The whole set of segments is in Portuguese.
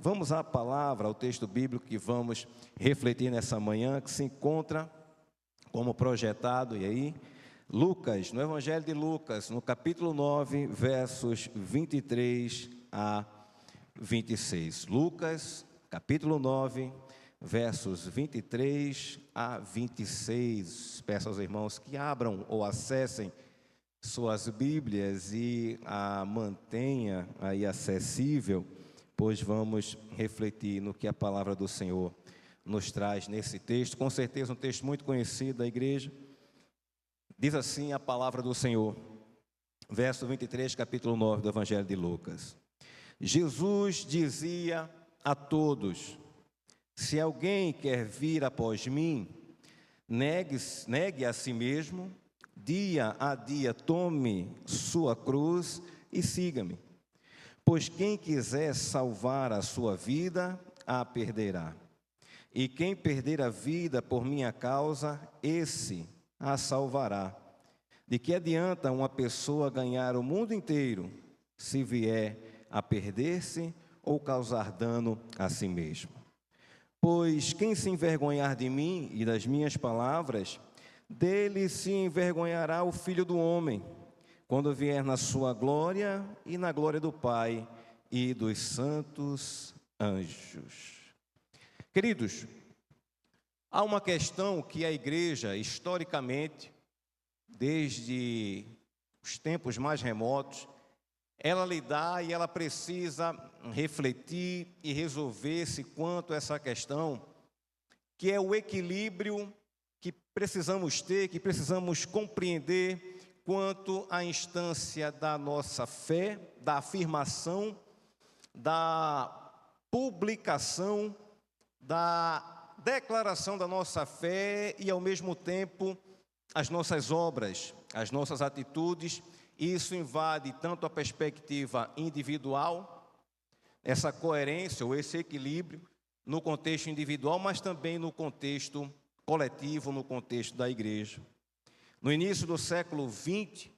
vamos à palavra, ao texto bíblico que vamos refletir nessa manhã, que se encontra como projetado, e aí, Lucas, no Evangelho de Lucas, no capítulo 9, versos 23 a 26. Lucas, capítulo 9, versos 23 a 26. Peço aos irmãos que abram ou acessem suas Bíblias e a mantenha aí acessível, pois vamos refletir no que a palavra do Senhor nos traz nesse texto. Com certeza um texto muito conhecido da igreja. Diz assim a palavra do Senhor, verso 23, capítulo 9 do Evangelho de Lucas. Jesus dizia a todos: se alguém quer vir após mim, negue a si mesmo, dia a dia tome sua cruz e siga-me. Pois quem quiser salvar a sua vida, a perderá. E quem perder a vida por minha causa, esse a salvará. De que adianta uma pessoa ganhar o mundo inteiro, se vier a perder-se ou causar dano a si mesmo? Pois quem se envergonhar de mim e das minhas palavras, dele se envergonhará o Filho do Homem, quando vier na sua glória e na glória do Pai e dos santos anjos. Queridos, há uma questão que a igreja, historicamente, desde os tempos mais remotos, ela lida e ela precisa refletir e resolver-se quanto a essa questão, que é o equilíbrio que precisamos ter, que precisamos compreender quanto à instância da nossa fé, da afirmação, da publicação, da declaração da nossa fé e, ao mesmo tempo, as nossas obras, as nossas atitudes. Isso invade tanto a perspectiva individual, essa coerência ou esse equilíbrio no contexto individual, mas também no contexto coletivo, no contexto da igreja. No início do século XX,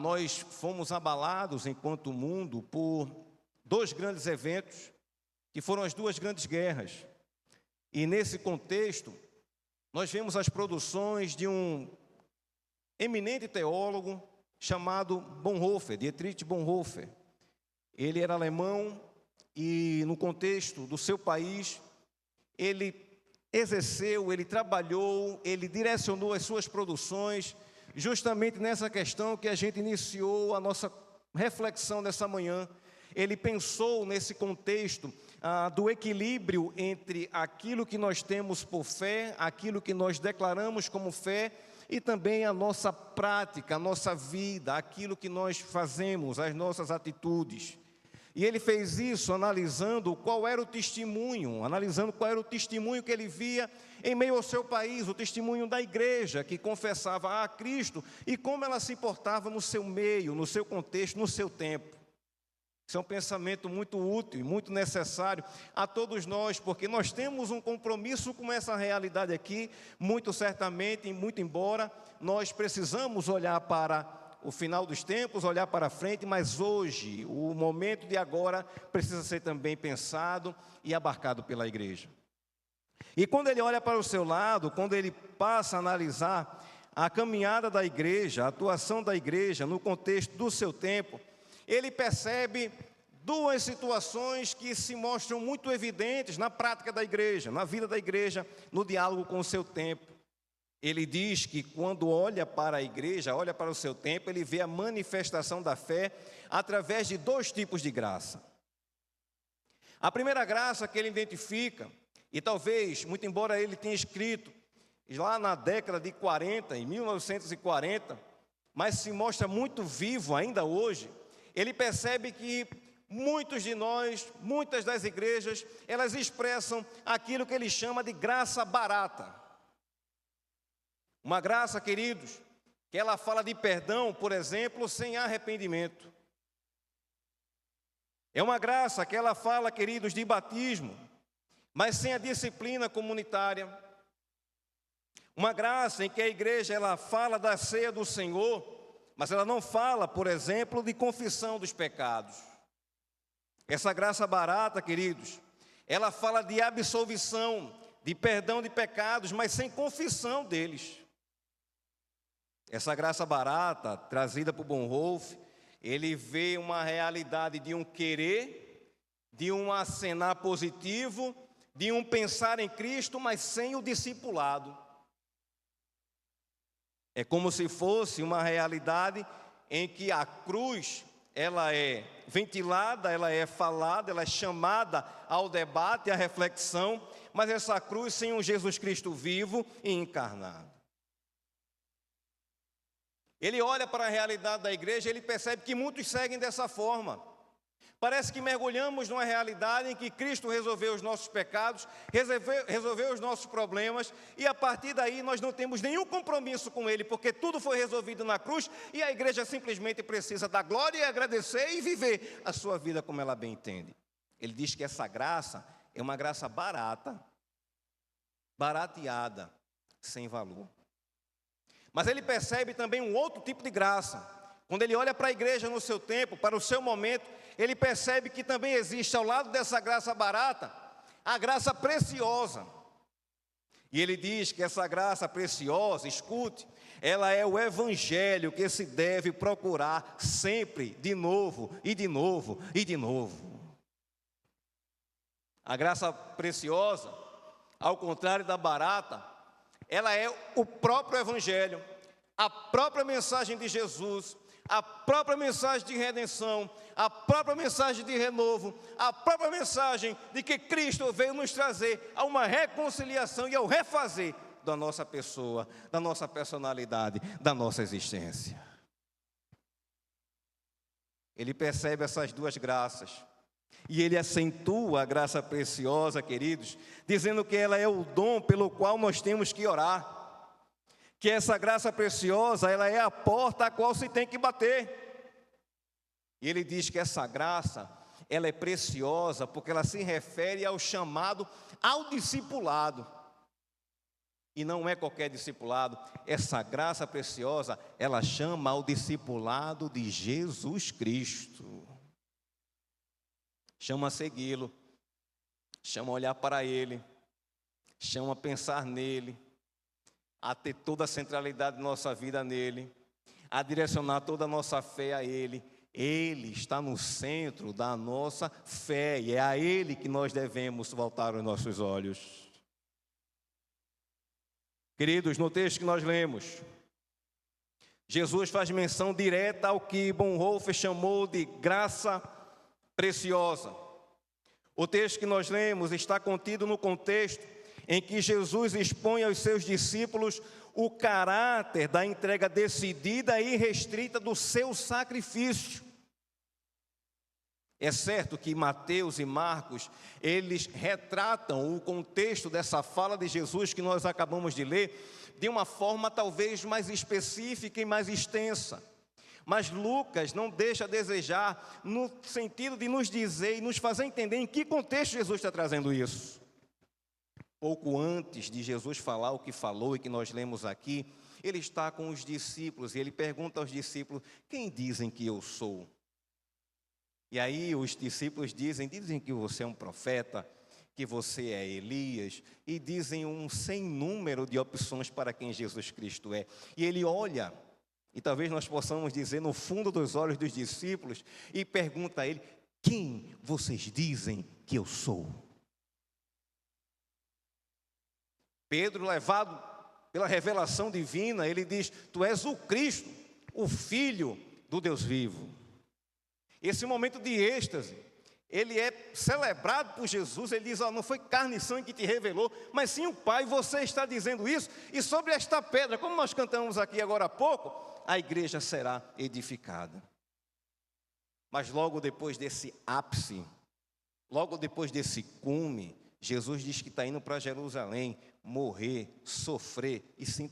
nós fomos abalados enquanto mundo por dois grandes eventos, que foram as duas grandes guerras. E nesse contexto, nós vemos as produções de um eminente teólogo chamado Bonhoeffer, Dietrich Bonhoeffer. Ele era alemão e, no contexto do seu país, ele exerceu, ele trabalhou, ele direcionou as suas produções justamente nessa questão que a gente iniciou a nossa reflexão nessa manhã. Ele pensou nesse contexto do equilíbrio entre aquilo que nós temos por fé, aquilo que nós declaramos como fé e também a nossa prática, a nossa vida, aquilo que nós fazemos, as nossas atitudes. E ele fez isso analisando qual era o testemunho, que ele via em meio ao seu país, o testemunho da igreja que confessava a Cristo e como ela se portava no seu meio, no seu contexto, no seu tempo. Isso é um pensamento muito útil e muito necessário a todos nós, porque nós temos um compromisso com essa realidade aqui, muito certamente e muito embora nós precisamos olhar para o final dos tempos, olhar para frente, mas hoje, o momento de agora, precisa ser também pensado e abarcado pela igreja. E quando ele olha para o seu lado, quando ele passa a analisar a caminhada da igreja, a atuação da igreja no contexto do seu tempo, ele percebe duas situações que se mostram muito evidentes na prática da igreja, na vida da igreja, no diálogo com o seu tempo. Ele diz que quando olha para a igreja, olha para o seu tempo, ele vê a manifestação da fé através de dois tipos de graça. A primeira graça que ele identifica, e talvez, muito embora ele tenha escrito lá na década de 40, em 1940, mas se mostra muito vivo ainda hoje, ele percebe que muitos de nós, muitas das igrejas, elas expressam aquilo que ele chama de graça barata. Uma graça, queridos, que ela fala de perdão, por exemplo, sem arrependimento. É uma graça que ela fala, queridos, de batismo, mas sem a disciplina comunitária. Uma graça em que a igreja ela fala da ceia do Senhor, mas ela não fala, por exemplo, de confissão dos pecados. Essa graça barata, queridos, ela fala de absolvição, de perdão de pecados, mas sem confissão deles. Essa graça barata, trazida por Bonhoeffer, ele vê uma realidade de um querer, de um acenar positivo, de um pensar em Cristo, mas sem o discipulado. É como se fosse uma realidade em que a cruz, ela é ventilada, ela é falada, ela é chamada ao debate, à reflexão, mas essa cruz sem um Jesus Cristo vivo e encarnado. Ele olha para a realidade da igreja e ele percebe que muitos seguem dessa forma. Parece que mergulhamos numa realidade em que Cristo resolveu os nossos pecados, resolveu os nossos problemas, e a partir daí nós não temos nenhum compromisso com Ele, porque tudo foi resolvido na cruz, e a igreja simplesmente precisa dar glória e agradecer e viver a sua vida como ela bem entende. Ele diz que essa graça é uma graça barata, barateada, sem valor. Mas ele percebe também um outro tipo de graça. Quando ele olha para a igreja no seu tempo, para o seu momento, ele percebe que também existe ao lado dessa graça barata, a graça preciosa. E ele diz que essa graça preciosa, escute, ela é o evangelho que se deve procurar sempre, de novo, e de novo, e de novo. A graça preciosa, ao contrário da barata, ela é o próprio evangelho, a própria mensagem de Jesus, a própria mensagem de redenção, a própria mensagem de renovo, a própria mensagem de que Cristo veio nos trazer a uma reconciliação e ao refazer da nossa pessoa, da nossa personalidade, da nossa existência. Ele percebe essas duas graças e ele acentua a graça preciosa, queridos, dizendo que ela é o dom pelo qual nós temos que orar. Que essa graça preciosa, ela é a porta a qual se tem que bater. E ele diz que essa graça, ela é preciosa porque ela se refere ao chamado ao discipulado. E não é qualquer discipulado. Essa graça preciosa, ela chama ao discipulado de Jesus Cristo. Chama a segui-lo, chama a olhar para Ele, chama a pensar nele, a ter toda a centralidade de nossa vida nele, a direcionar toda a nossa fé a Ele. Ele está no centro da nossa fé e é a Ele que nós devemos voltar os nossos olhos. Queridos, no texto que nós lemos, Jesus faz menção direta ao que Bonhoeffer chamou de graça preciosa. O texto que nós lemos está contido no contexto em que Jesus expõe aos seus discípulos o caráter da entrega decidida e restrita do seu sacrifício. É certo que Mateus e Marcos, eles retratam o contexto dessa fala de Jesus que nós acabamos de ler, de uma forma talvez mais específica e mais extensa. Mas Lucas não deixa a desejar no sentido de nos dizer e nos fazer entender em que contexto Jesus está trazendo isso. Pouco antes de Jesus falar o que falou e que nós lemos aqui, ele está com os discípulos e ele pergunta aos discípulos: quem dizem que eu sou? E aí os discípulos dizem que você é um profeta, que você é Elias, e dizem um sem número de opções para quem Jesus Cristo é. E ele olha, e talvez nós possamos dizer no fundo dos olhos dos discípulos, e pergunta a ele: quem vocês dizem que eu sou? Pedro, levado pela revelação divina, ele diz: tu és o Cristo, o Filho do Deus vivo. Esse momento de êxtase, ele é celebrado por Jesus. Ele diz: não foi carne e sangue que te revelou, mas sim o Pai. Você está dizendo isso, e sobre esta pedra, como nós cantamos aqui agora há pouco, a igreja será edificada. Mas logo depois desse ápice, logo depois desse cume, Jesus diz que está indo para Jerusalém morrer, sofrer e se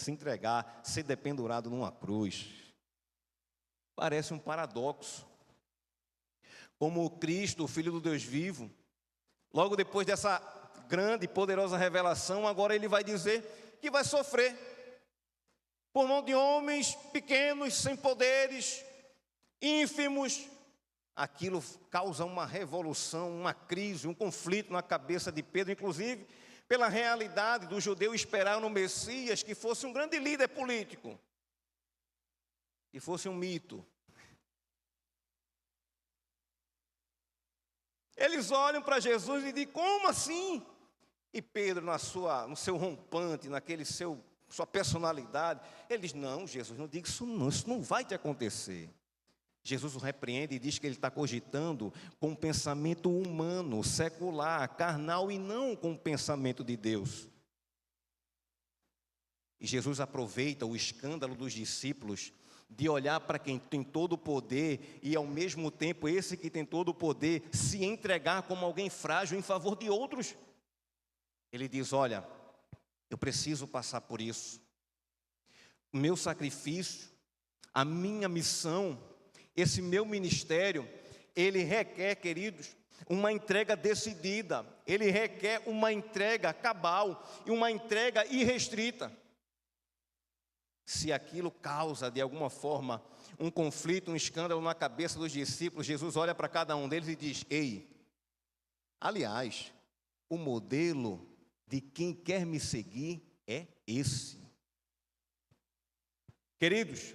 entregar, ser dependurado numa cruz. Parece um paradoxo. Como Cristo, o Filho do Deus vivo, logo depois dessa grande e poderosa revelação, agora ele vai dizer que vai sofrer por mão de homens pequenos, sem poderes, ínfimos, aquilo causa uma revolução, uma crise, um conflito na cabeça de Pedro, inclusive pela realidade do judeu esperar no Messias que fosse um grande líder político, que fosse um mito. Eles olham para Jesus e dizem, como assim? E Pedro, no seu rompante, sua personalidade, ele diz, não, Jesus, não diga isso não vai te acontecer. Jesus o repreende e diz que ele está cogitando com um pensamento humano, secular, carnal e não com o pensamento de Deus. E Jesus aproveita o escândalo dos discípulos de olhar para quem tem todo o poder e, ao mesmo tempo, esse que tem todo o poder, se entregar como alguém frágil em favor de outros. Ele diz, olha, eu preciso passar por isso. O meu sacrifício, a minha missão, esse meu ministério, ele requer, queridos, uma entrega decidida. Ele requer uma entrega cabal e uma entrega irrestrita. Se aquilo causa, de alguma forma, um conflito, um escândalo na cabeça dos discípulos, Jesus olha para cada um deles e diz, ei, aliás, o modelo de quem quer me seguir é esse. Queridos,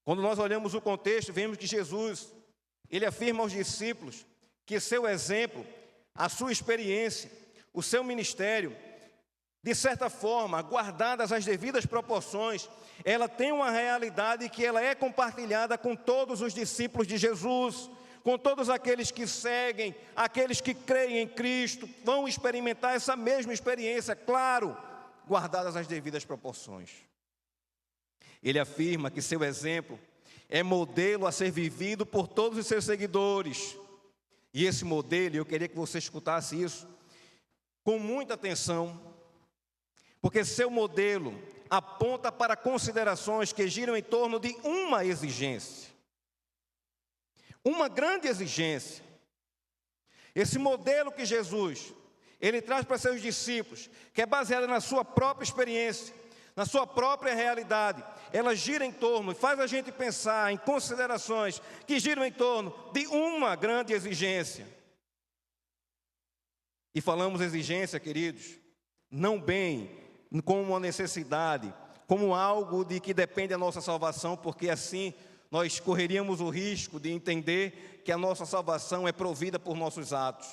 quando nós olhamos o contexto, vemos que Jesus, ele afirma aos discípulos que seu exemplo, a sua experiência, o seu ministério, de certa forma, guardadas as devidas proporções, ela tem uma realidade que ela é compartilhada com todos os discípulos de Jesus, com todos aqueles que seguem, aqueles que creem em Cristo, vão experimentar essa mesma experiência, claro, guardadas as devidas proporções. Ele afirma que seu exemplo é modelo a ser vivido por todos os seus seguidores. E esse modelo, eu queria que você escutasse isso com muita atenção, porque seu modelo aponta para considerações que giram em torno de uma exigência. Uma grande exigência. Esse modelo que Jesus, ele traz para seus discípulos, que é baseado na sua própria experiência, na sua própria realidade, ela gira em torno, faz a gente pensar em considerações que giram em torno de uma grande exigência. E falamos exigência, queridos, não bem como uma necessidade, como algo de que depende da nossa salvação, porque assim nós correríamos o risco de entender que a nossa salvação é provida por nossos atos.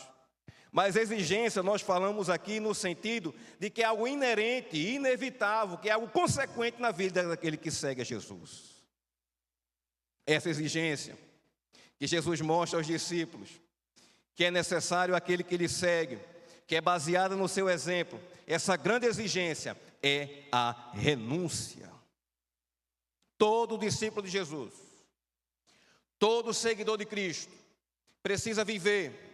Mas exigência nós falamos aqui no sentido de que é algo inerente, inevitável, que é algo consequente na vida daquele que segue a Jesus. Essa exigência que Jesus mostra aos discípulos, que é necessário aquele que lhe segue, que é baseada no seu exemplo, essa grande exigência é a renúncia. Todo discípulo de Jesus, todo seguidor de Cristo, precisa viver,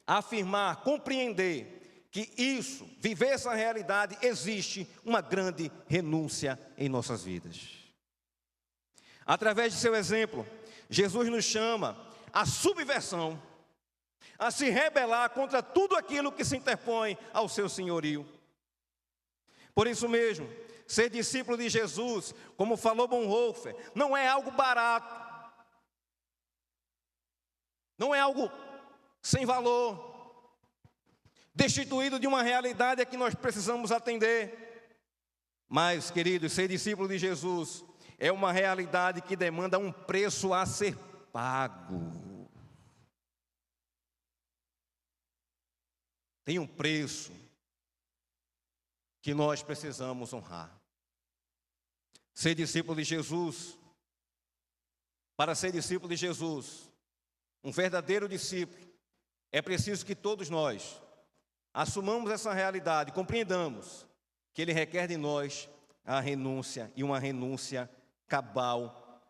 afirmar, compreender que isso, viver essa realidade, existe uma grande renúncia em nossas vidas. Através de seu exemplo, Jesus nos chama à subversão, a se rebelar contra tudo aquilo que se interpõe ao seu senhorio. Por isso mesmo, ser discípulo de Jesus, como falou Bonhoeffer, não é algo barato, não é algo sem valor, destituído de uma realidade a que nós precisamos atender. Mas, queridos, ser discípulo de Jesus é uma realidade que demanda um preço a ser pago. Tem um preço que nós precisamos honrar. Ser discípulo de Jesus, para ser discípulo de Jesus, um verdadeiro discípulo, é preciso que todos nós assumamos essa realidade, compreendamos que ele requer de nós a renúncia, e uma renúncia cabal,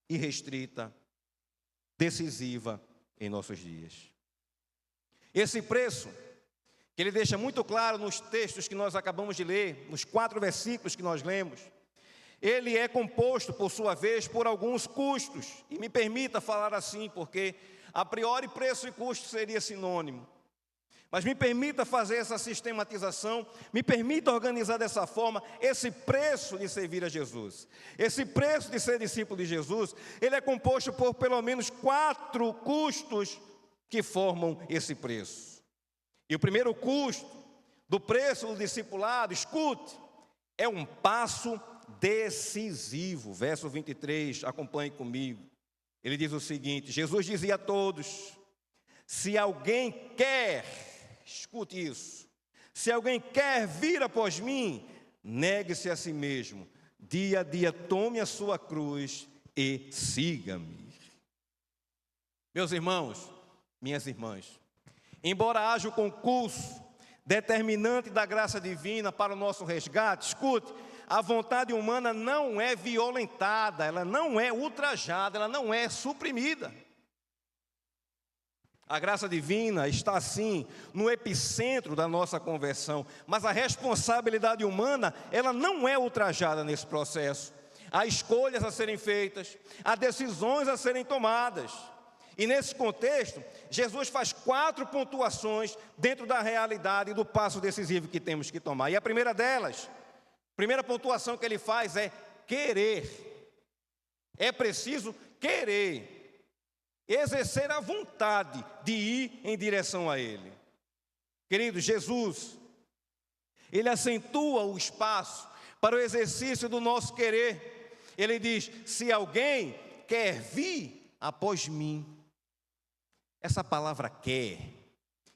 irrestrita, decisiva em nossos dias. Esse preço, que ele deixa muito claro nos textos que nós acabamos de ler, nos 4 versículos que nós lemos, ele é composto, por sua vez, por alguns custos. E me permita falar assim, porque a priori preço e custo seria sinônimo. Mas me permita fazer essa sistematização, me permita organizar dessa forma esse preço de servir a Jesus. Esse preço de ser discípulo de Jesus, ele é composto por pelo menos 4 custos que formam esse preço. E o primeiro custo do preço do discipulado, escute, é um passo decisivo. Verso 23, acompanhe comigo. Ele diz o seguinte: Jesus dizia a todos: se alguém quer, escute isso, se alguém quer vir após mim, negue-se a si mesmo, dia a dia tome a sua cruz e siga-me. Meus irmãos, minhas irmãs, embora haja o concurso determinante da graça divina para o nosso resgate, escute, a vontade humana não é violentada, ela não é ultrajada, ela não é suprimida. A graça divina está, sim, no epicentro da nossa conversão, mas a responsabilidade humana, ela não é ultrajada nesse processo. Há escolhas a serem feitas, há decisões a serem tomadas. E nesse contexto, Jesus faz 4 pontuações dentro da realidade do passo decisivo que temos que tomar. E a primeira delas, a primeira pontuação que ele faz é querer. É preciso querer, exercer a vontade de ir em direção a Ele. Querido, Jesus, Ele acentua o espaço para o exercício do nosso querer. Ele diz: se alguém quer vir após mim. Essa palavra quer,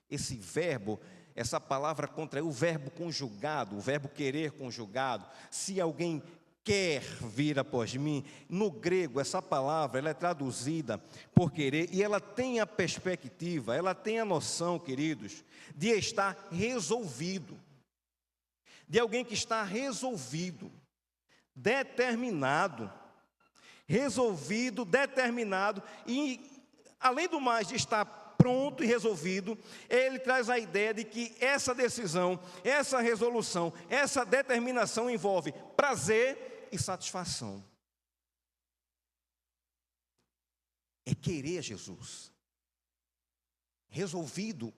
esse verbo, essa palavra contraiu o verbo conjugado, o verbo querer conjugado. Se alguém quer vir após mim, no grego essa palavra ela é traduzida por querer e ela tem a perspectiva, ela tem a noção, queridos, de estar resolvido, de alguém que está resolvido, determinado, resolvido, determinado e, além do mais de estar pronto e resolvido, ele traz a ideia de que essa decisão, essa resolução, essa determinação envolve prazer e satisfação. É querer Jesus, resolvido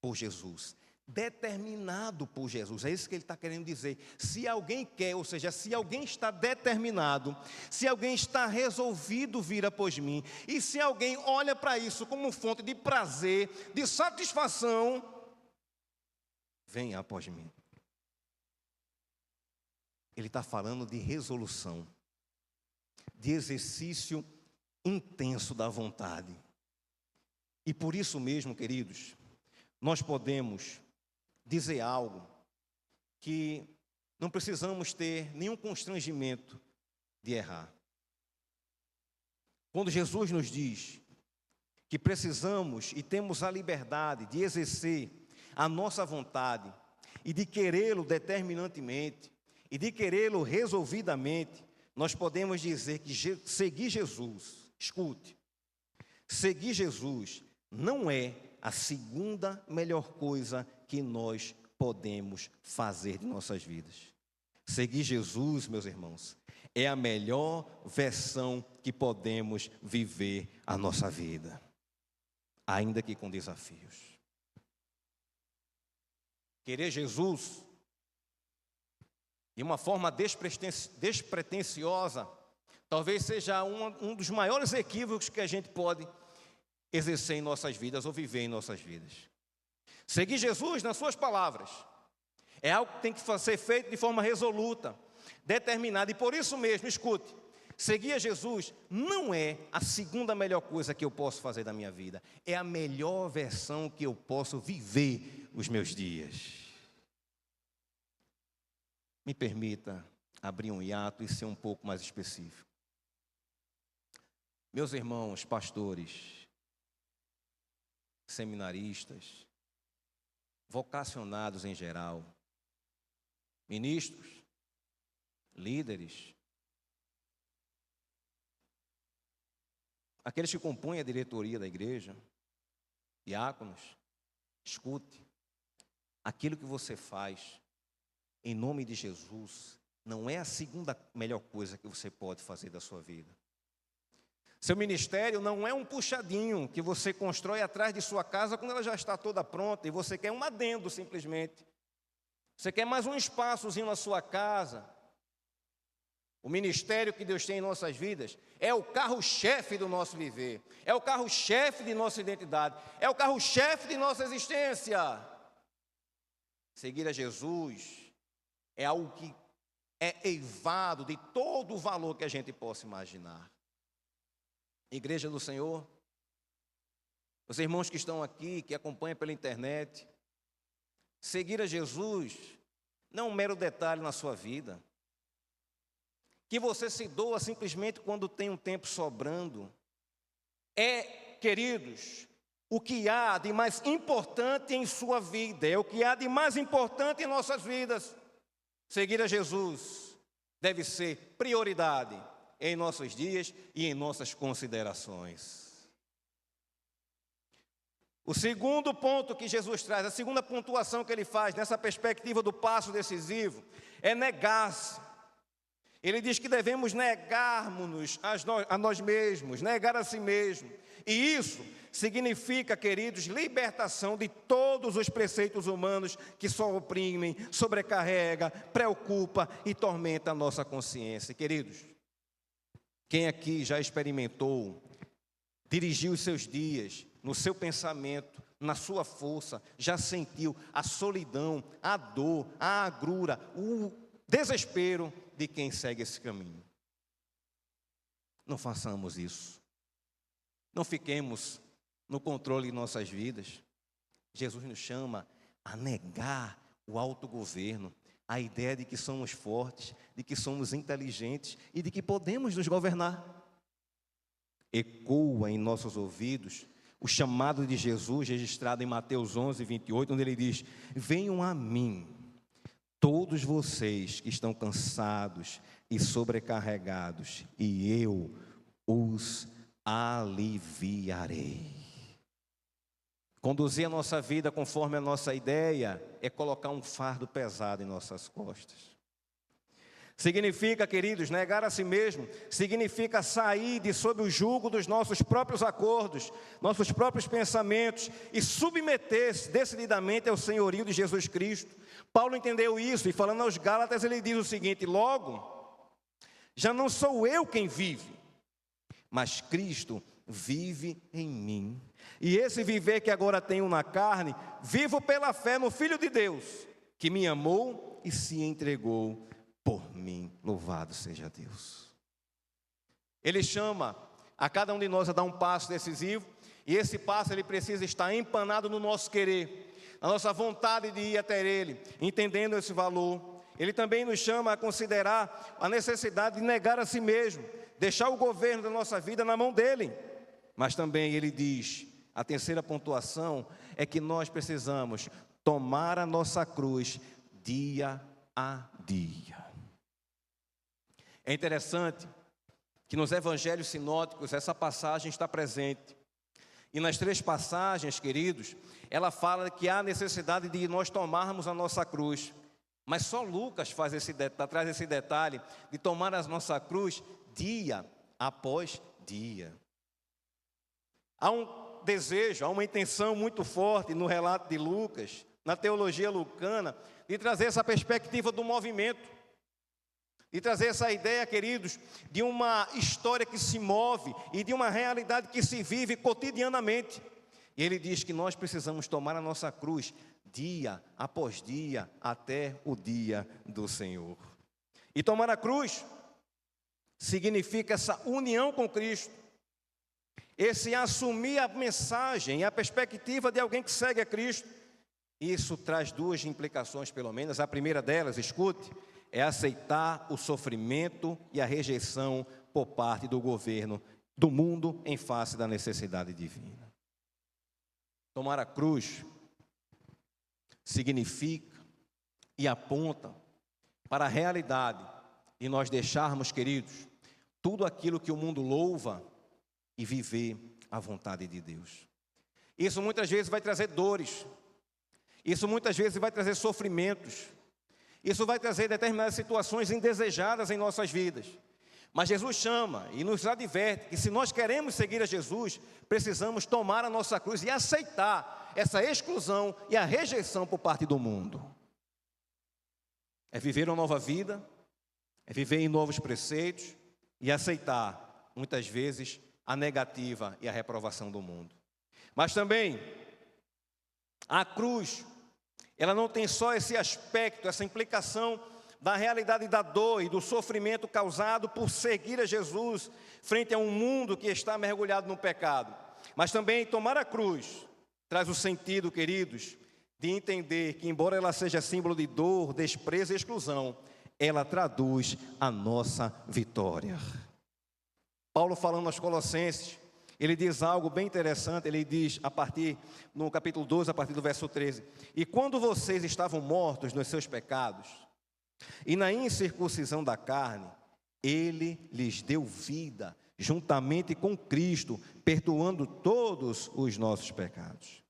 por Jesus, determinado por Jesus. É isso que ele está querendo dizer. Se alguém quer, ou seja, se alguém está determinado, se alguém está resolvido vir após mim, e se alguém olha para isso como fonte de prazer, de satisfação, venha após mim. Ele está falando de resolução, de exercício intenso da vontade. E por isso mesmo, queridos, nós podemos dizer algo que não precisamos ter nenhum constrangimento de errar. Quando Jesus nos diz que precisamos e temos a liberdade de exercer a nossa vontade e de querê-lo determinantemente e de querê-lo resolvidamente, nós podemos dizer que seguir Jesus, escute, seguir Jesus não é a segunda melhor coisa que nós podemos fazer de nossas vidas. Seguir Jesus, meus irmãos, é a melhor versão que podemos viver a nossa vida, ainda que com desafios. Querer Jesus de uma forma despretensiosa, talvez seja um dos maiores equívocos que a gente pode exercer em nossas vidas ou viver em nossas vidas. Seguir Jesus nas suas palavras é algo que tem que ser feito de forma resoluta, determinada, e por isso mesmo, escute, seguir a Jesus não é a segunda melhor coisa que eu posso fazer da minha vida, é a melhor versão que eu posso viver os meus dias. Me permita abrir um hiato e ser um pouco mais específico. Meus irmãos, pastores, seminaristas, vocacionados em geral, ministros, líderes, aqueles que compõem a diretoria da igreja, diáconos, escute, aquilo que você faz em nome de Jesus não é a segunda melhor coisa que você pode fazer da sua vida. Seu ministério não é um puxadinho que você constrói atrás de sua casa quando ela já está toda pronta e você quer um adendo simplesmente. Você quer mais um espaçozinho na sua casa. O ministério que Deus tem em nossas vidas é o carro-chefe do nosso viver, é o carro-chefe de nossa identidade, é o carro-chefe de nossa existência. Seguir a Jesus é algo que é eivado de todo o valor que a gente possa imaginar. Igreja do Senhor, os irmãos que estão aqui, que acompanham pela internet, seguir a Jesus não é um mero detalhe na sua vida, que você se doa simplesmente quando tem um tempo sobrando. É, queridos, o que há de mais importante em sua vida, é o que há de mais importante em nossas vidas. Seguir a Jesus deve ser prioridade em nossos dias e em nossas considerações. O segundo ponto que Jesus traz, a segunda pontuação que ele faz nessa perspectiva do passo decisivo, é negar-se. Ele diz que devemos negarmos-nos a nós mesmos, negar a si mesmo. E isso significa, queridos, libertação de todos os preceitos humanos que só oprimem, sobrecarrega, preocupa e tormenta a nossa consciência. Queridos, quem aqui já experimentou dirigir os seus dias no seu pensamento, na sua força, já sentiu a solidão, a dor, a agrura, o desespero de quem segue esse caminho? Não façamos isso. Não fiquemos no controle de nossas vidas. Jesus nos chama a negar o autogoverno, a ideia de que somos fortes, de que somos inteligentes e de que podemos nos governar. Ecoa em nossos ouvidos o chamado de Jesus registrado em Mateus 11, 28, onde ele diz: venham a mim, todos vocês que estão cansados e sobrecarregados, e eu os aliviarei. Conduzir a nossa vida conforme a nossa ideia é colocar um fardo pesado em nossas costas. Significa, queridos, negar a si mesmo, significa sair de sob o jugo dos nossos próprios acordos, nossos próprios pensamentos e submeter-se decididamente ao senhorio de Jesus Cristo. Paulo entendeu isso e, falando aos Gálatas, ele diz o seguinte: logo, já não sou eu quem vive, mas Cristo vive em mim. E esse viver que agora tenho na carne, vivo pela fé no Filho de Deus, que me amou e se entregou por mim. Louvado seja Deus. Ele chama a cada um de nós a dar um passo decisivo, e esse passo ele precisa estar empanado no nosso querer, na nossa vontade de ir até Ele, entendendo esse valor. Ele também nos chama a considerar a necessidade de negar a si mesmo, deixar o governo da nossa vida na mão dEle. Mas também ele diz, a terceira pontuação é que nós precisamos tomar a nossa cruz dia a dia. É interessante que nos evangelhos sinóticos essa passagem está presente. E nas três passagens, queridos, ela fala que há necessidade de nós tomarmos a nossa cruz. Mas só Lucas traz esse detalhe de tomar a nossa cruz dia após dia. Há um desejo, há uma intenção muito forte no relato de Lucas, na teologia lucana, de trazer essa perspectiva do movimento. E trazer essa ideia, queridos, de uma história que se move e de uma realidade que se vive cotidianamente. E ele diz que nós precisamos tomar a nossa cruz dia após dia até o dia do Senhor. E tomar a cruz significa essa união com Cristo, esse assumir a mensagem e a perspectiva de alguém que segue a Cristo. Isso traz duas implicações, pelo menos. A primeira delas, escute, é aceitar o sofrimento e a rejeição por parte do governo do mundo em face da necessidade divina. Tomar a cruz significa e aponta para a realidade de nós deixarmos, queridos, tudo aquilo que o mundo louva e viver a vontade de Deus. Isso muitas vezes vai trazer dores, isso muitas vezes vai trazer sofrimentos, isso vai trazer determinadas situações indesejadas em nossas vidas. Mas Jesus chama e nos adverte que se nós queremos seguir a Jesus, precisamos tomar a nossa cruz e aceitar essa exclusão e a rejeição por parte do mundo. É viver uma nova vida, é viver em novos preceitos e aceitar, muitas vezes, a negativa e a reprovação do mundo. Mas também, a cruz, ela não tem só esse aspecto, essa implicação da realidade da dor e do sofrimento causado por seguir a Jesus frente a um mundo que está mergulhado no pecado. Mas também tomar a cruz traz o sentido, queridos, de entender que, embora ela seja símbolo de dor, desprezo e exclusão, ela traduz a nossa vitória. Paulo, falando aos Colossenses, ele diz algo bem interessante. Ele diz, no capítulo 12, a partir do verso 13: e quando vocês estavam mortos nos seus pecados e na incircuncisão da carne, ele lhes deu vida juntamente com Cristo, perdoando todos os nossos pecados,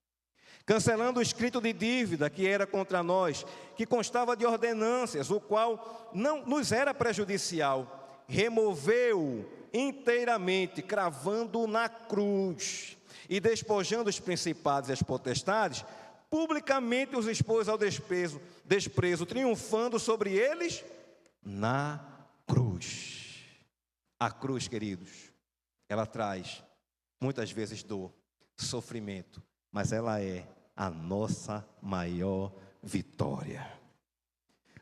cancelando o escrito de dívida que era contra nós, que constava de ordenanças, o qual não nos era prejudicial, removeu inteiramente, cravando-o na cruz, e despojando os principados e as potestades, publicamente os expôs ao desprezo, triunfando sobre eles na cruz. A cruz, queridos, ela traz muitas vezes dor, sofrimento, mas ela é a nossa maior vitória.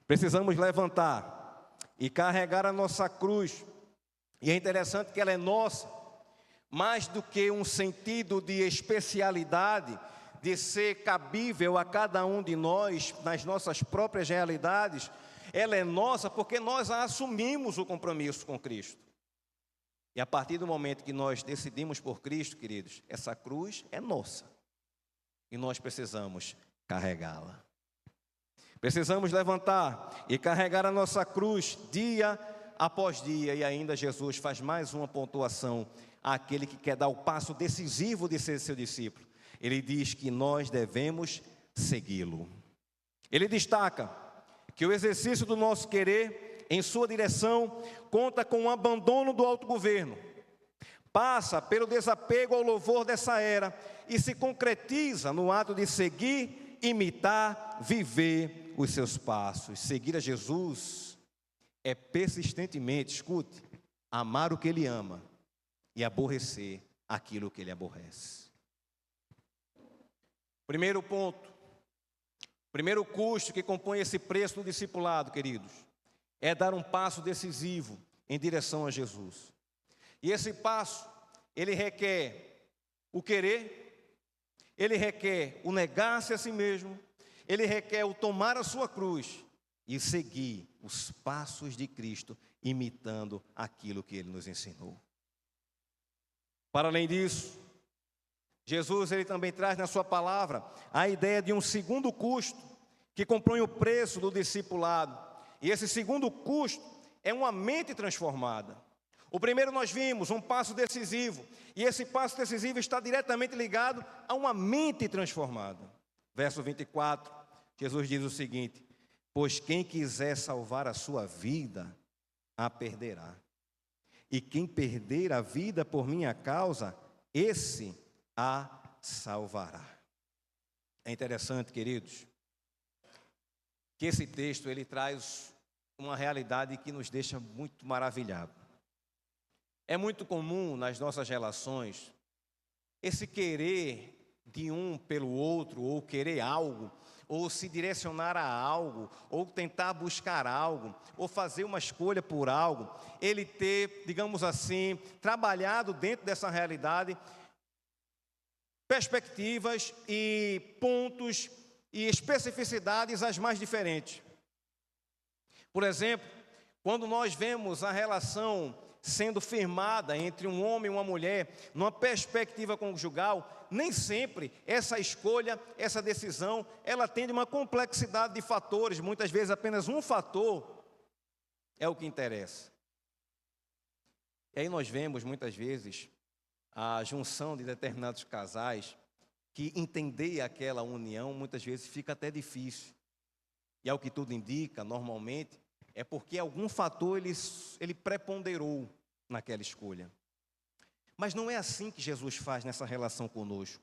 Precisamos levantar e carregar a nossa cruz. E é interessante que ela é nossa, mais do que um sentido de especialidade, de ser cabível a cada um de nós, nas nossas próprias realidades. Ela é nossa porque nós assumimos o compromisso com Cristo. E a partir do momento que nós decidimos por Cristo, queridos, essa cruz é nossa. E nós precisamos carregá-la. Precisamos levantar e carregar a nossa cruz dia após dia. E ainda Jesus faz mais uma pontuação àquele que quer dar o passo decisivo de ser seu discípulo. Ele diz que nós devemos segui-lo. Ele destaca que o exercício do nosso querer em sua direção conta com o abandono do autogoverno, passa pelo desapego ao louvor dessa era e se concretiza no ato de seguir, imitar, viver os seus passos. Seguir a Jesus é persistentemente, escute, amar o que Ele ama e aborrecer aquilo que Ele aborrece. Primeiro ponto, primeiro custo que compõe esse preço do discipulado, queridos, é dar um passo decisivo em direção a Jesus. E esse passo, ele requer o querer, ele requer o negar-se a si mesmo, ele requer o tomar a sua cruz e seguir os passos de Cristo, imitando aquilo que Ele nos ensinou. Para além disso, Jesus, ele também traz na sua palavra a ideia de um segundo custo que compõe o preço do discipulado. E esse segundo custo é uma mente transformada. O primeiro nós vimos, um passo decisivo. E esse passo decisivo está diretamente ligado a uma mente transformada. Verso 24, Jesus diz o seguinte: pois quem quiser salvar a sua vida, a perderá. E quem perder a vida por minha causa, esse a salvará. É interessante, queridos, que esse texto ele traz uma realidade que nos deixa muito maravilhados. É muito comum nas nossas relações esse querer de um pelo outro, ou querer algo, ou se direcionar a algo, ou tentar buscar algo, ou fazer uma escolha por algo, ele ter, digamos assim, trabalhado dentro dessa realidade, perspectivas e pontos e especificidades as mais diferentes. Por exemplo, quando nós vemos a relação sendo firmada entre um homem e uma mulher, numa perspectiva conjugal, nem sempre essa escolha, essa decisão, ela tem uma complexidade de fatores, muitas vezes apenas um fator é o que interessa. E aí nós vemos muitas vezes a junção de determinados casais que entender aquela união muitas vezes fica até difícil. E ao que tudo indica, normalmente, é porque algum fator ele preponderou naquela escolha. Mas não é assim que Jesus faz nessa relação conosco.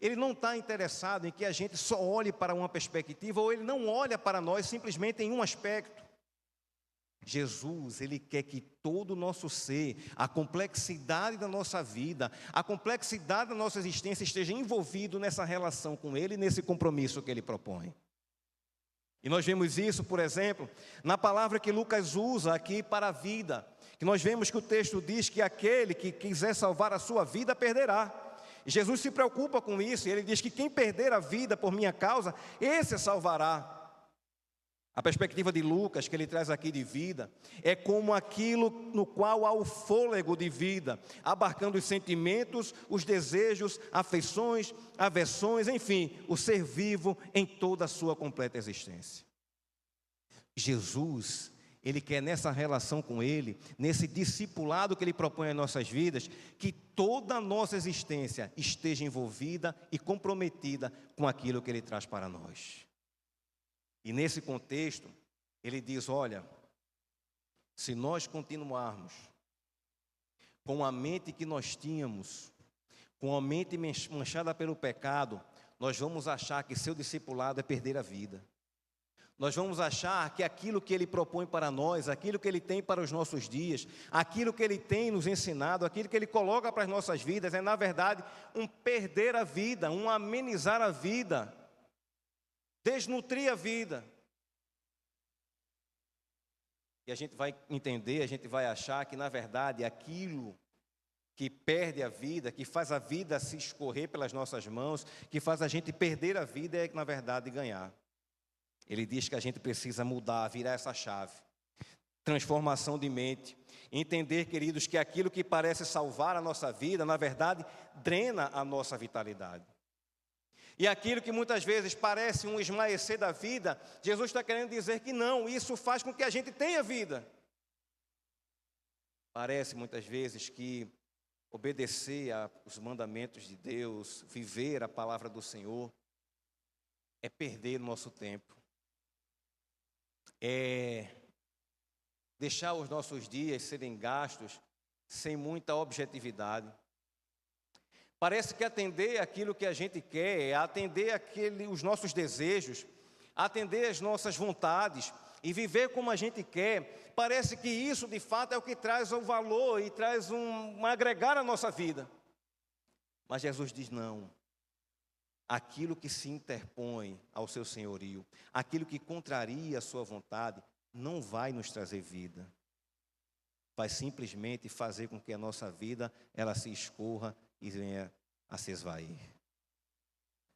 Ele não está interessado em que a gente só olhe para uma perspectiva, ou ele não olha para nós simplesmente em um aspecto. Jesus, ele quer que todo o nosso ser, a complexidade da nossa vida, a complexidade da nossa existência esteja envolvido nessa relação com ele, nesse compromisso que ele propõe. E nós vemos isso, por exemplo, na palavra que Lucas usa aqui para a vida, que nós vemos que o texto diz que aquele que quiser salvar a sua vida, perderá. E Jesus se preocupa com isso, e ele diz que quem perder a vida por minha causa, esse salvará. A perspectiva de Lucas, que ele traz aqui de vida, é como aquilo no qual há o fôlego de vida, abarcando os sentimentos, os desejos, afeições, aversões, enfim, o ser vivo em toda a sua completa existência. Jesus, ele quer nessa relação com ele, nesse discipulado que ele propõe às nossas vidas, que toda a nossa existência esteja envolvida e comprometida com aquilo que ele traz para nós. E nesse contexto, ele diz, olha, se nós continuarmos com a mente que nós tínhamos, com a mente manchada pelo pecado, nós vamos achar que seu discipulado é perder a vida. Nós vamos achar que aquilo que ele propõe para nós, aquilo que ele tem para os nossos dias, aquilo que ele tem nos ensinado, aquilo que ele coloca para as nossas vidas, é na verdade um perder a vida, um amenizar a vida, desnutrir a vida. E a gente vai entender, a gente vai achar que na verdade aquilo que perde a vida, que faz a vida se escorrer pelas nossas mãos, que faz a gente perder a vida, é na verdade ganhar. Ele diz que a gente precisa mudar, virar essa chave. Transformação de mente. Entender, queridos, que aquilo que parece salvar a nossa vida, na verdade, drena a nossa vitalidade. E aquilo que muitas vezes parece um esmaecer da vida, Jesus está querendo dizer que não, isso faz com que a gente tenha vida. Parece muitas vezes que obedecer aos mandamentos de Deus, viver a palavra do Senhor, é perder o nosso tempo. É deixar os nossos dias serem gastos sem muita objetividade. Parece que atender aquilo que a gente quer, atender os nossos desejos, atender as nossas vontades e viver como a gente quer, parece que isso de fato é o que traz o valor e traz um agregar à nossa vida. Mas Jesus diz não. Aquilo que se interpõe ao seu senhorio, aquilo que contraria a sua vontade, não vai nos trazer vida. Vai simplesmente fazer com que a nossa vida, ela se escorra e venha a se esvair.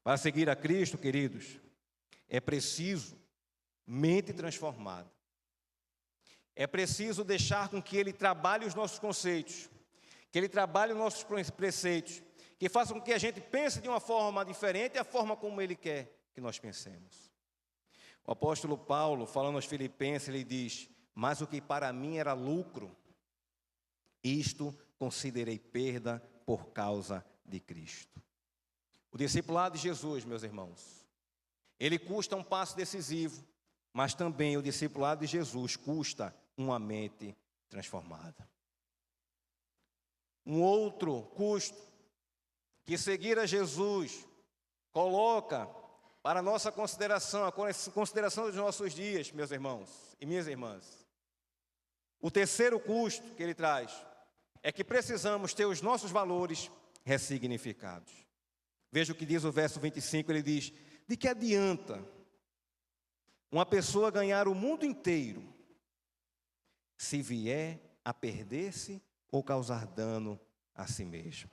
Para seguir a Cristo, queridos, é preciso mente transformada. É preciso deixar com que Ele trabalhe os nossos conceitos, que Ele trabalhe os nossos preceitos, que faça com que a gente pense de uma forma diferente a forma como Ele quer que nós pensemos. O apóstolo Paulo, falando aos Filipenses, ele diz, mas o que para mim era lucro, isto considerei perda por causa de Cristo. O discipulado de Jesus, meus irmãos, ele custa um passo decisivo, mas também o discipulado de Jesus custa uma mente transformada. Um outro custo que seguir a Jesus coloca para a nossa consideração, a consideração dos nossos dias, meus irmãos e minhas irmãs. O terceiro custo que ele traz é que precisamos ter os nossos valores ressignificados. Veja o que diz o verso 25, ele diz, de que adianta uma pessoa ganhar o mundo inteiro se vier a perder-se ou causar dano a si mesmo?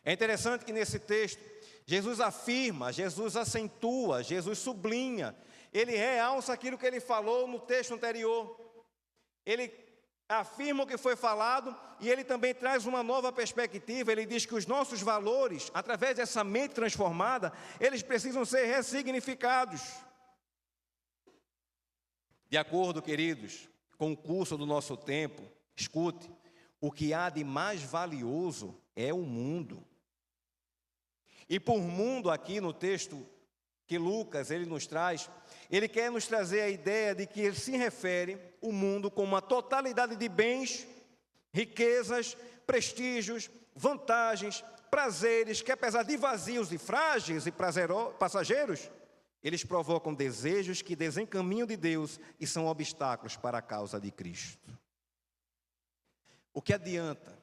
É interessante que nesse texto, Jesus afirma, Jesus acentua, Jesus sublinha, ele realça aquilo que ele falou no texto anterior. Ele afirma o que foi falado e ele também traz uma nova perspectiva. Ele diz que os nossos valores, através dessa mente transformada, eles precisam ser ressignificados. De acordo, queridos, com o curso do nosso tempo, escute, o que há de mais valioso é o mundo. E por mundo aqui no texto que Lucas ele nos traz, ele quer nos trazer a ideia de que ele se refere o mundo como uma totalidade de bens, riquezas, prestígios, vantagens, prazeres, que apesar de vazios e frágeis e passageiros, eles provocam desejos que desencaminham de Deus e são obstáculos para a causa de Cristo. O que adianta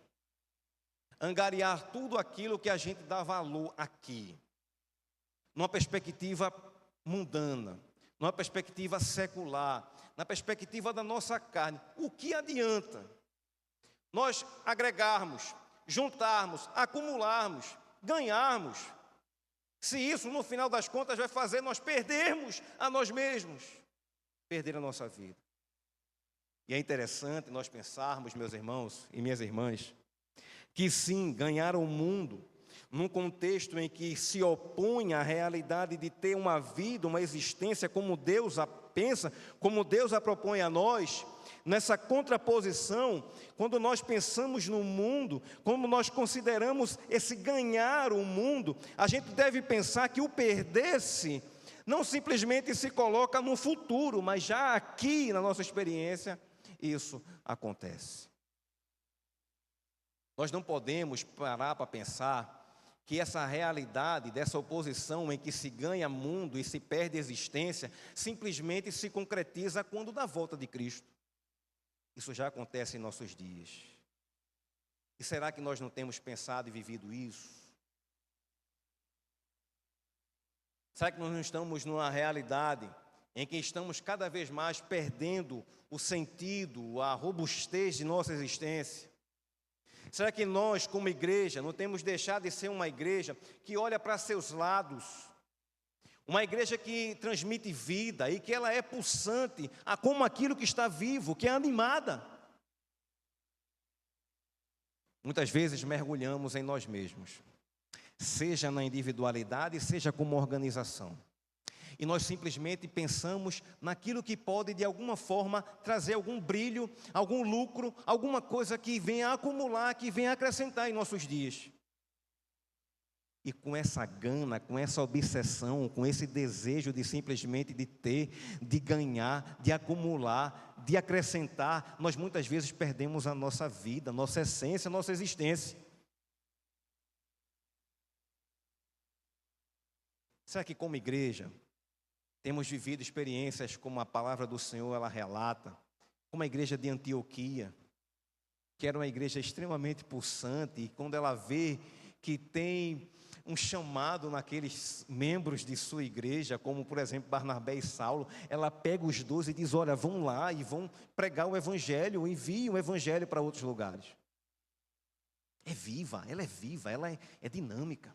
angariar tudo aquilo que a gente dá valor aqui, numa perspectiva mundana, numa perspectiva secular, na perspectiva da nossa carne? O que adianta nós agregarmos, juntarmos, acumularmos, ganharmos, se isso no final das contas vai fazer nós perdermos a nós mesmos, perder a nossa vida? E é interessante nós pensarmos, meus irmãos e minhas irmãs, que sim, ganhar o mundo, num contexto em que se opõe à realidade de ter uma vida, uma existência como Deus a pensa, como Deus a propõe a nós, nessa contraposição, quando nós pensamos no mundo, como nós consideramos esse ganhar o mundo, a gente deve pensar que o perder-se não simplesmente se coloca no futuro, mas já aqui na nossa experiência, isso acontece. Nós não podemos parar para pensar que essa realidade dessa oposição em que se ganha mundo e se perde existência, simplesmente se concretiza quando da volta de Cristo. Isso já acontece em nossos dias. E será que nós não temos pensado e vivido isso? Será que nós não estamos numa realidade em que estamos cada vez mais perdendo o sentido, a robustez de nossa existência? Será que nós, como igreja, não temos deixado de ser uma igreja que olha para seus lados, uma igreja que transmite vida e que ela é pulsante, como aquilo que está vivo, que é animada? Muitas vezes mergulhamos em nós mesmos, seja na individualidade, seja como organização. E nós simplesmente pensamos naquilo que pode, de alguma forma, trazer algum brilho, algum lucro, alguma coisa que venha acumular, que venha acrescentar em nossos dias. E com essa gana, com essa obsessão, com esse desejo de simplesmente de ter, de ganhar, de acumular, de acrescentar, nós muitas vezes perdemos a nossa vida, a nossa essência, a nossa existência. Será que como igreja temos vivido experiências como a palavra do Senhor ela relata, como a igreja de Antioquia, que era uma igreja extremamente pulsante, e quando ela vê que tem um chamado naqueles membros de sua igreja, como por exemplo Barnabé e Saulo, ela pega os 12 e diz: olha, vão lá e vão pregar o evangelho, enviem o evangelho para outros lugares. É viva, ela é dinâmica.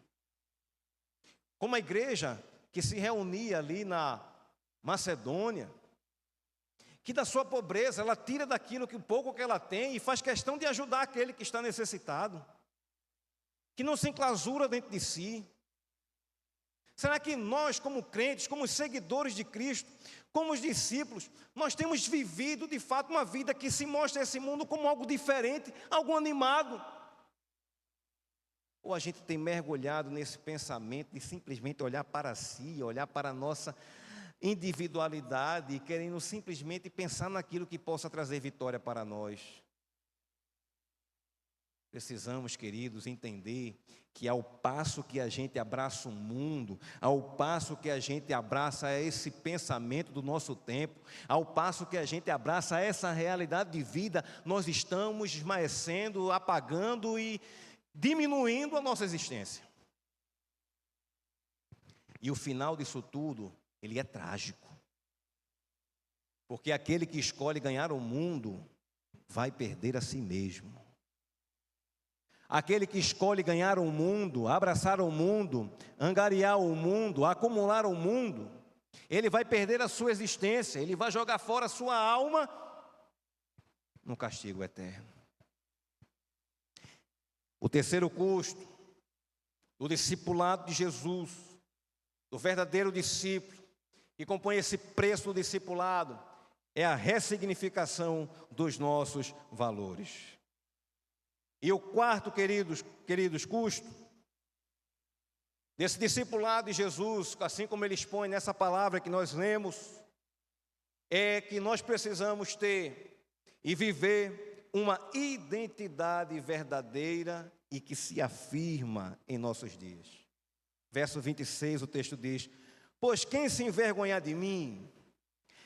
Como a igreja que se reunia ali na Macedônia, que da sua pobreza ela tira daquilo que o pouco que ela tem e faz questão de ajudar aquele que está necessitado, que não se enclausura dentro de si. Será que nós, como crentes, como seguidores de Cristo, como os discípulos, nós temos vivido de fato uma vida que se mostra a esse mundo como algo diferente, algo animado? Ou a gente tem mergulhado nesse pensamento de simplesmente olhar para si, olhar para a nossa individualidade e querendo simplesmente pensar naquilo que possa trazer vitória para nós? Precisamos, queridos, entender que ao passo que a gente abraça o mundo, ao passo que a gente abraça esse pensamento do nosso tempo, ao passo que a gente abraça essa realidade de vida, nós estamos esmaecendo, apagando e diminuindo a nossa existência. E o final disso tudo, ele é trágico. Porque aquele que escolhe ganhar o mundo, vai perder a si mesmo. Aquele que escolhe ganhar o mundo, abraçar o mundo, angariar o mundo, acumular o mundo, ele vai perder a sua existência, ele vai jogar fora a sua alma no castigo eterno. O terceiro custo do discipulado de Jesus, do verdadeiro discípulo, que compõe esse preço do discipulado, é a ressignificação dos nossos valores. E o quarto, queridos, custo, desse discipulado de Jesus, assim como ele expõe nessa palavra que nós lemos, é que nós precisamos ter e viver uma identidade verdadeira e que se afirma em nossos dias. Verso 26, o texto diz: pois quem se envergonhar de mim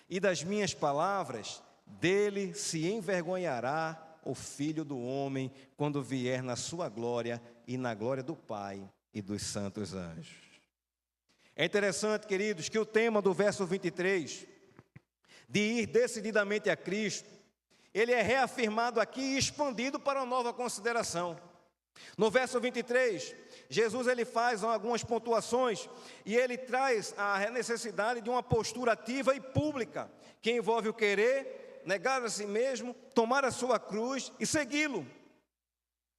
e das minhas palavras, dele se envergonhará o Filho do Homem, quando vier na sua glória e na glória do Pai e dos santos anjos. É interessante, queridos, que o tema do verso 23, de ir decididamente a Cristo, ele é reafirmado aqui e expandido para uma nova consideração. No verso 23, Jesus ele faz algumas pontuações e ele traz a necessidade de uma postura ativa e pública, que envolve o querer, negar a si mesmo, tomar a sua cruz e segui-lo.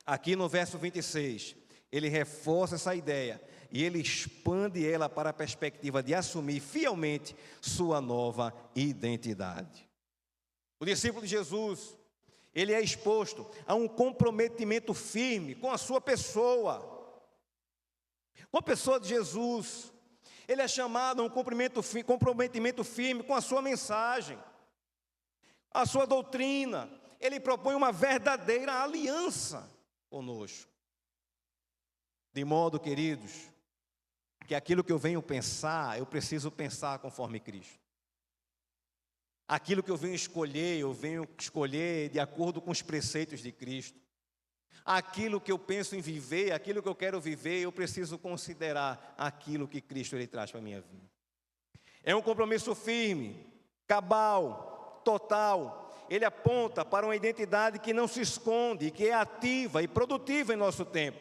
Aqui no verso 26, ele reforça essa ideia e ele expande ela para a perspectiva de assumir fielmente sua nova identidade. O discípulo de Jesus, ele é exposto a um comprometimento firme com a sua pessoa, com a pessoa de Jesus. Ele é chamado a um comprometimento firme com a sua mensagem, a sua doutrina. Ele propõe uma verdadeira aliança conosco. De modo, queridos, que aquilo que eu venho pensar, eu preciso pensar conforme Cristo. Aquilo que eu venho escolher de acordo com os preceitos de Cristo. Aquilo que eu penso em viver, aquilo que eu quero viver, eu preciso considerar aquilo que Cristo ele traz para a minha vida. É um compromisso firme, cabal, total. Ele aponta para uma identidade que não se esconde, que é ativa e produtiva em nosso tempo.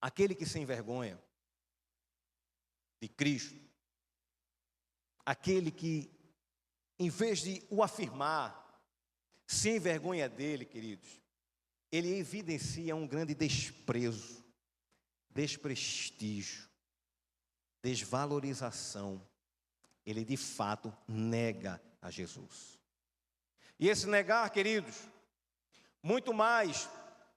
Aquele que se envergonha de Cristo, aquele que, em vez de o afirmar, se envergonha dele, queridos, ele evidencia um grande desprezo, desprestígio, desvalorização. Ele, de fato, nega a Jesus. E esse negar, queridos, muito mais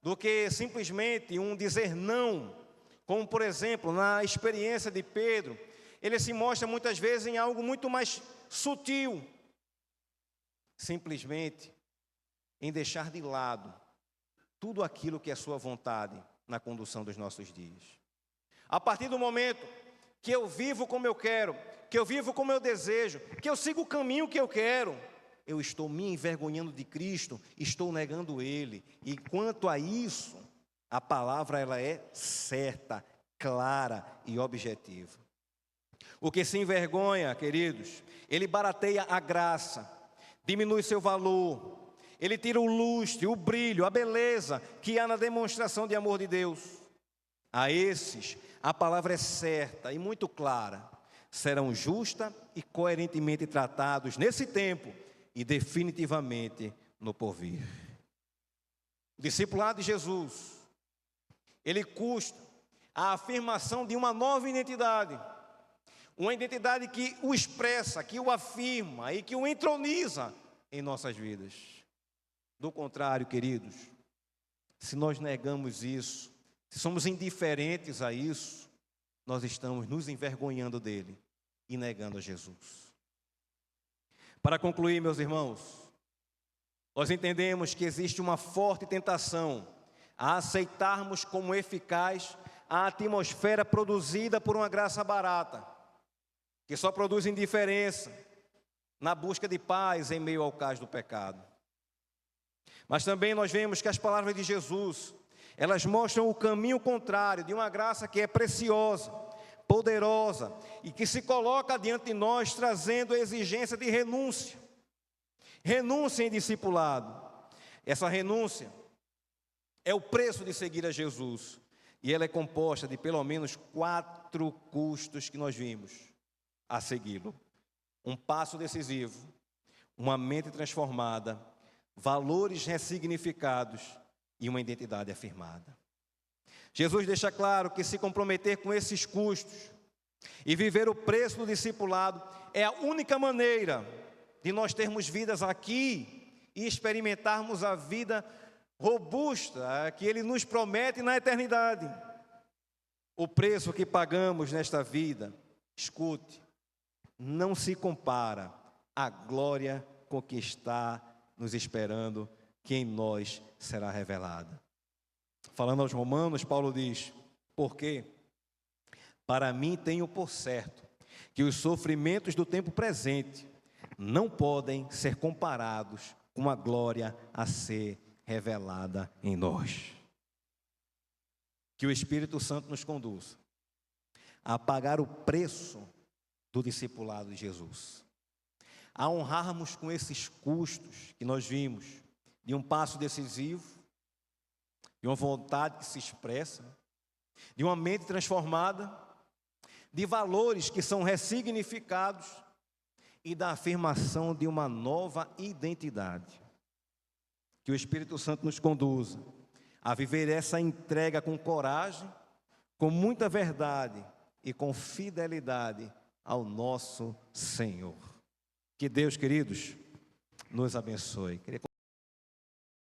do que simplesmente um dizer não, como, por exemplo, na experiência de Pedro, ele se mostra muitas vezes em algo muito mais sutil, simplesmente em deixar de lado tudo aquilo que é sua vontade na condução dos nossos dias. A partir do momento que eu vivo como eu quero, que eu vivo como eu desejo, que eu sigo o caminho que eu quero, eu estou me envergonhando de Cristo, estou negando Ele. E quanto a isso, a palavra ela é certa, clara e objetiva. O que se envergonha, queridos, ele barateia a graça, diminui seu valor, ele tira o lustre, o brilho, a beleza que há na demonstração de amor de Deus. A esses, a palavra é certa e muito clara: serão justa e coerentemente tratados nesse tempo e definitivamente no porvir. O discipulado de Jesus, ele custa a afirmação de uma nova identidade, uma identidade que o expressa, que o afirma e que o entroniza em nossas vidas. Do contrário, queridos, se nós negamos isso, se somos indiferentes a isso, nós estamos nos envergonhando dele e negando a Jesus. Para concluir, meus irmãos, nós entendemos que existe uma forte tentação a aceitarmos como eficaz a atmosfera produzida por uma graça barata, que só produz indiferença na busca de paz em meio ao caos do pecado. Mas também nós vemos que as palavras de Jesus, elas mostram o caminho contrário de uma graça que é preciosa, poderosa e que se coloca diante de nós trazendo a exigência de renúncia. Renúncia em discipulado. Essa renúncia é o preço de seguir a Jesus. E ela é composta de pelo menos 4 custos que nós vimos a segui-lo. Um passo decisivo, uma mente transformada, valores ressignificados e uma identidade afirmada. Jesus deixa claro que se comprometer com esses custos e viver o preço do discipulado é a única maneira de nós termos vidas aqui e experimentarmos a vida robusta que Ele nos promete na eternidade. O preço que pagamos nesta vida, escute, não se compara à glória com que está nos esperando, que em nós será revelada. Falando aos Romanos, Paulo diz: porque para mim tenho por certo que os sofrimentos do tempo presente não podem ser comparados com a glória a ser revelada em nós. Que o Espírito Santo nos conduza a pagar o preço do discipulado de Jesus, a honrarmos com esses custos que nós vimos, de um passo decisivo, de uma vontade que se expressa, de uma mente transformada, de valores que são ressignificados e da afirmação de uma nova identidade. Que o Espírito Santo nos conduza a viver essa entrega com coragem, com muita verdade e com fidelidade ao nosso Senhor. Que Deus, queridos, nos abençoe.